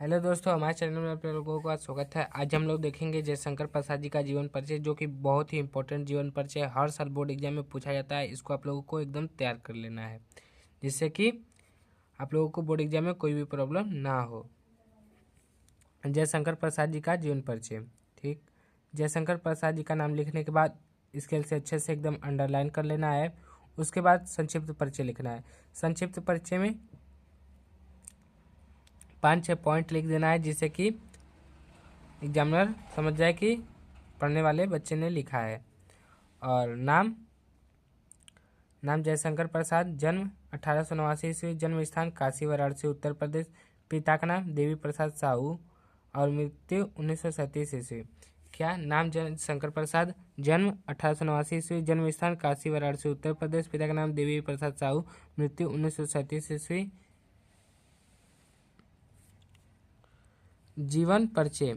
Hello दोस्तों, हमारे channel में आप लोगों का स्वागत है। आज हम लोग देखेंगे जयशंकर प्रसाद जी का जीवन परिचय, जो कि बहुत ही इंपॉर्टेंट जीवन परिचय हर साल बोर्ड एग्जाम में पूछा जाता है। इसको आप लोगों को एकदम तैयार कर लेना है, जिससे कि आप लोगों को बोर्ड एग्जाम में कोई भी प्रॉब्लम ना हो। जयशंकर प्रसाद जी का जीवन परिचय। ठीक, जयशंकर प्रसाद जी का नाम लिखने के बाद स्केल से अच्छे से एकदम अंडरलाइन कर लेना है। उसके बाद संक्षिप्त परिचय लिखना है। संक्षिप्त परिचय में 5-6 पॉइंट लिख देना है, जिससे कि एग्जामिनर समझ जाए कि पढ़ने वाले बच्चे ने लिखा है। और नाम जयशंकर प्रसाद, जन्म 1889 ईस्वी, जन्म स्थान काशी वाराणसी उत्तर प्रदेश, पिता का नाम देवी प्रसाद साहू और मृत्यु 1937 ईस्वी। क्या नाम जयशंकर प्रसाद, जन्म 1889 ईस्वी, जन्म स्थान काशी वाराणसी उत्तर प्रदेश, पिता का नाम देवी प्रसाद साहू, मृत्यु 1937 ईस्वी। जीवन परिचय।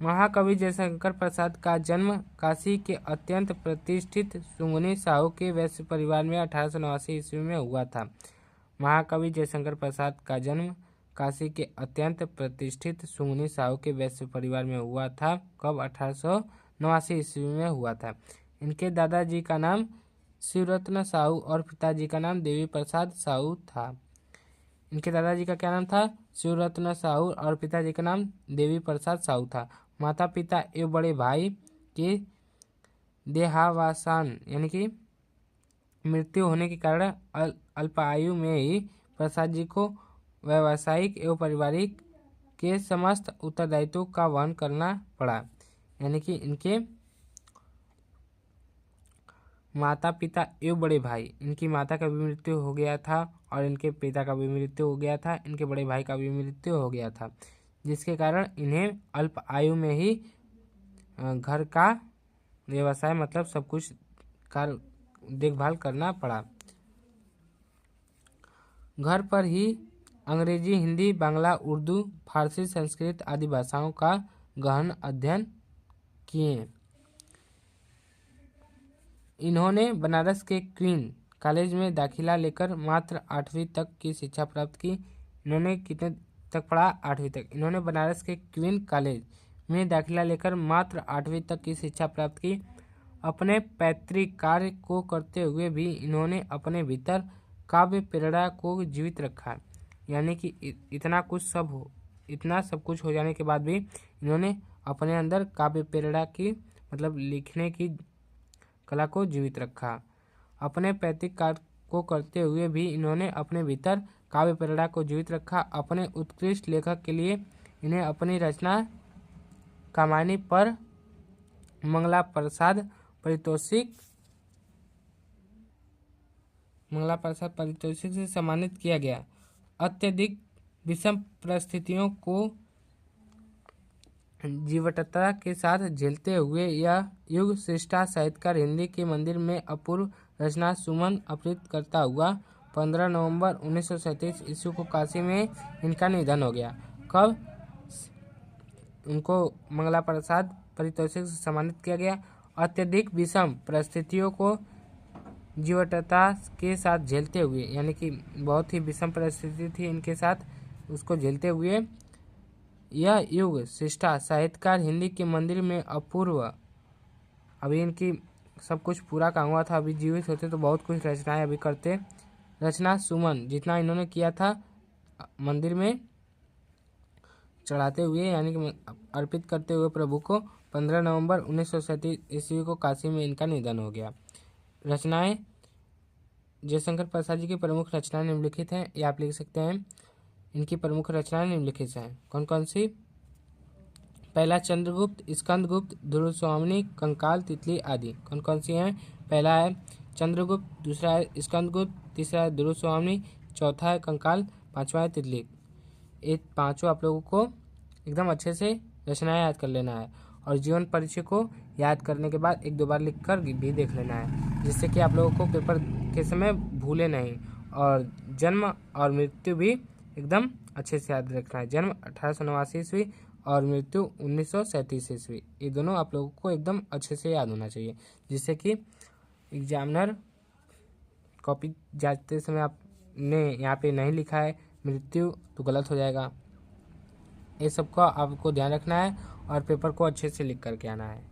महाकवि जयशंकर प्रसाद का जन्म काशी के अत्यंत प्रतिष्ठित सुंगनी साहू के वैश्य परिवार में 1889 ईस्वी में हुआ था। महाकवि जयशंकर प्रसाद का जन्म काशी के अत्यंत प्रतिष्ठित सुंगनी साहू के वैश्य परिवार में हुआ था। कब? 1889 ईस्वी में हुआ था। इनके दादाजी का नाम शिवरत्न साहू और पिताजी का नाम देवी प्रसाद साहू था। इनके दादाजी का क्या नाम था? शिवरत्न साहू और पिताजी का नाम देवी प्रसाद साहू था। माता पिता एवं बड़े भाई के देहावसान यानी कि मृत्यु होने के कारण अल्पायु में ही प्रसाद जी को व्यावसायिक एवं पारिवारिक के समस्त उत्तरदायित्व का वहन करना पड़ा। यानी कि इनके माता पिता एवं बड़े भाई, इनकी माता का भी मृत्यु हो गया था और इनके पिता का भी मृत्यु हो गया था, इनके बड़े भाई का भी मृत्यु हो गया था, जिसके कारण इन्हें अल्प आयु में ही घर का व्यवसाय मतलब सब कुछ का देखभाल करना पड़ा। घर पर ही अंग्रेजी, हिंदी, बांग्ला, उर्दू, फारसी, संस्कृत आदि भाषाओं का गहन अध्ययन किए। इन्होंने बनारस के क्वीन कॉलेज में दाखिला लेकर मात्र 8वीं तक की शिक्षा प्राप्त की। इन्होंने कितने तक पढ़ा? 8वीं तक। इन्होंने बनारस के क्वीन कॉलेज में दाखिला लेकर मात्र 8वीं तक की शिक्षा प्राप्त की। अपने पैतृक कार्य को करते हुए भी इन्होंने अपने भीतर काव्य प्रेरणा को जीवित रखा। यानी कि इतना सब कुछ हो जाने के बाद भी इन्होंने अपने अंदर काव्य प्रेरणा की मतलब लिखने की कला को जीवित रखा। अपने पैतृक कार्य को करते हुए भी इन्होंने अपने भीतर काव्य प्रेरणा को जीवित रखा। अपने उत्कृष्ट लेखक के लिए इन्हें अपनी रचना कामायनी पर मंगला प्रसाद पारितोषिक से सम्मानित किया गया। अत्यधिक विषम परिस्थितियों को जीवटता के साथ झेलते हुए यह युग श्रेष्ठा साहित्यकार हिंदी के मंदिर में अपूर्व रचना सुमन अर्पित करता हुआ 15 नवंबर 1937 ईस्वी को काशी में इनका निधन हो गया। कब उनको मंगला प्रसाद पारितोषिक से सम्मानित किया गया? अत्यधिक विषम परिस्थितियों को जीवटता के साथ झेलते हुए, यानी कि बहुत ही विषम परिस्थिति थी इनके साथ, उसको झेलते हुए यह युग श्रेष्ठा साहित्यकार हिंदी के मंदिर में अपूर्व, अभी इनकी सब कुछ पूरा काम हुआ था, अभी जीवित होते तो बहुत कुछ रचनाएं अभी करते। रचना सुमन जितना इन्होंने किया था मंदिर में चढ़ाते हुए यानी कि अर्पित करते हुए प्रभु को 15 नवंबर 1937 ईस्वी को काशी में इनका निधन हो गया। रचनाएं जयशंकर प्रसाद जी की प्रमुख रचनाएं निम्नलिखित हैं, ये आप लिख सकते हैं। इनकी प्रमुख रचनाएं निम्नलिखित हैं। कौन कौन सी? पहला चंद्रगुप्त, स्कंदगुप्त, ध्रुव स्वामिनी, कंकाल, तितली आदि। कौन कौन सी हैं? पहला है चंद्रगुप्त, दूसरा है स्कंदगुप्त, तीसरा है ध्रुव स्वामिनी, चौथा है कंकाल, पांचवा है तितली। ये पांचों आप लोगों को एकदम अच्छे से रचनाएं याद कर लेना है और जीवन परिचय को याद करने के बाद 1-2 बार लिख कर भी देख लेना है, जिससे कि आप लोगों को पेपर के समय भूले नहीं। और जन्म और मृत्यु भी एकदम अच्छे से याद रखना है। जन्म 1889 ईस्वी और मृत्यु 1937 ईस्वी, ये दोनों आप लोगों को एकदम अच्छे से याद होना चाहिए, जिससे कि एग्जामिनर कॉपी जाते समय आपने यहाँ पे नहीं लिखा है मृत्यु तो गलत हो जाएगा। ये सब का आपको ध्यान रखना है और पेपर को अच्छे से लिख करके आना है।